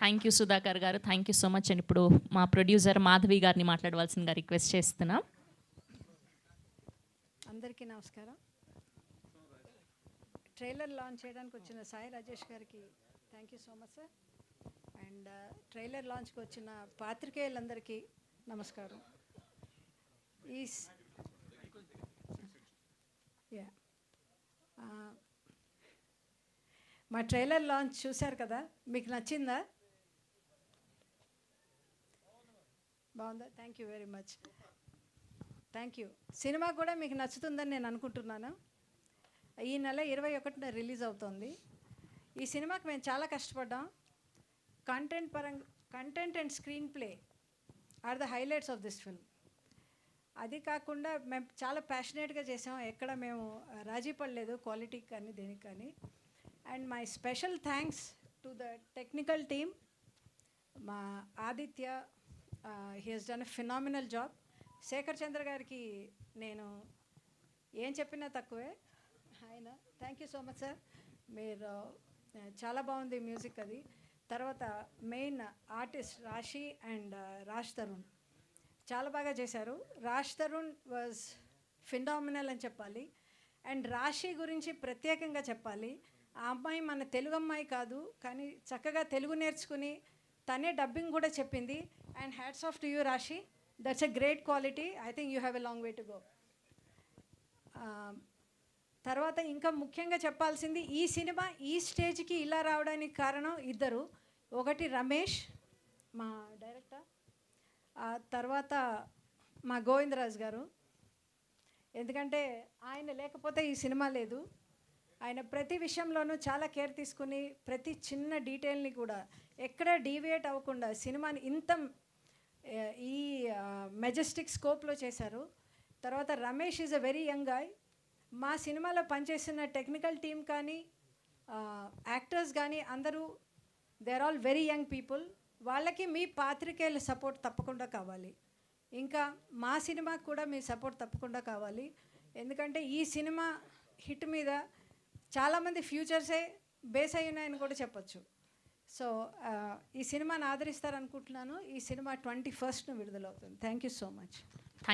Thank you Sudhakar గారు. Thank you so much. And ఇప్పుడు మా ప్రొడ్యూసర్ మాధవి గారిని మాట్లాడవలసిందిగా రిక్వెస్ట్ చేస్తున్నాం. అందరికీ నమస్కారం. ట్రైలర్ లాంచ్ చేయడానికి వచ్చిన సాయి రాజేష్ గారికి thank you so much sir. And trailer లాంచ్కి వచ్చిన పాత్రికేయులందరికీ నమస్కారం. ఈ మా ట్రైలర్ లాంచ్ చూశారు కదా, మీకు నచ్చిందా? బాగుందా? Thank you very much. Thank you. Cinema కూడా మీకు నచ్చుతుందని నేను అనుకుంటున్నాను. ఈ నెల 21న రిలీజ్ అవుతుంది. ఈ సినిమాకి మేము చాలా కష్టపడ్డాం. Content and screenplay are the highlights of this film. అది కాకుండా మేము చాలా ప్యాషనేట్గా చేసాం. ఎక్కడ మేము రాజీ పడలేదు క్వాలిటీకి కానీ దేనికి కానీ. And my special thanks to the technical team. మా Aditya, he has done a phenomenal job. Shekhar Chandra గారికి నేను ఏం చెప్పినా తక్కువే. ఆయన thank you so much sir. మీరు చాలా బాగుంది మ్యూజిక్ అది. తర్వాత main artist Rashi and Raj Tarun చాలా బాగా చేశారు. రాజ్ తరుణ్ వాజ్ ఫినామినల్ అని చెప్పాలి. అండ్ రాశి గురించి ప్రత్యేకంగా చెప్పాలి. ఆ అమ్మాయి మన తెలుగు అమ్మాయి కాదు, కానీ చక్కగా తెలుగు నేర్చుకుని తనే డబ్బింగ్ కూడా చెప్పింది. And hats off to you Rashi. That's a great quality. I think you have a long way to go. తర్వాత ఇంకా ముఖ్యంగా చెప్పాల్సింది, ఈ సినిమా ఈ స్టేజ్కి ఇలా రావడానికి కారణం ఇద్దరు. ఒకటి రమేష్ మా డైరెక్టర్, తర్వాత మా గోవిందరాజ్ గారు. ఎందుకంటే ఆయన లేకపోతే ఈ సినిమా లేదు. ఆయన ప్రతి విషయంలోనూ చాలా కేర్ తీసుకుని ప్రతి చిన్న డీటెయిల్ని కూడా ఎక్కడ డీవియేట్ అవ్వకుండా సినిమాని ఇంత ఈ మెజెస్టిక్ స్కోప్లో చేశారు. తర్వాత Ramesh is a very young guy. మా సినిమాలో పనిచేసిన టెక్నికల్ టీం కానీ యాక్టర్స్ కానీ అందరూ they are all very young people. వాళ్ళకి మీ పాత్రికేయుల సపోర్ట్ తప్పకుండా కావాలి. ఇంకా మా సినిమాకి కూడా మీ సపోర్ట్ తప్పకుండా కావాలి. ఎందుకంటే ఈ సినిమా హిట్ మీద చాలామంది ఫ్యూచర్సే బేస్ అయి ఉన్నాయని కూడా చెప్పచ్చు. సో ఈ సినిమాని ఆదరిస్తారనుకుంటున్నాను. ఈ సినిమా 21st విడుదలవుతుంది. Thank you so much.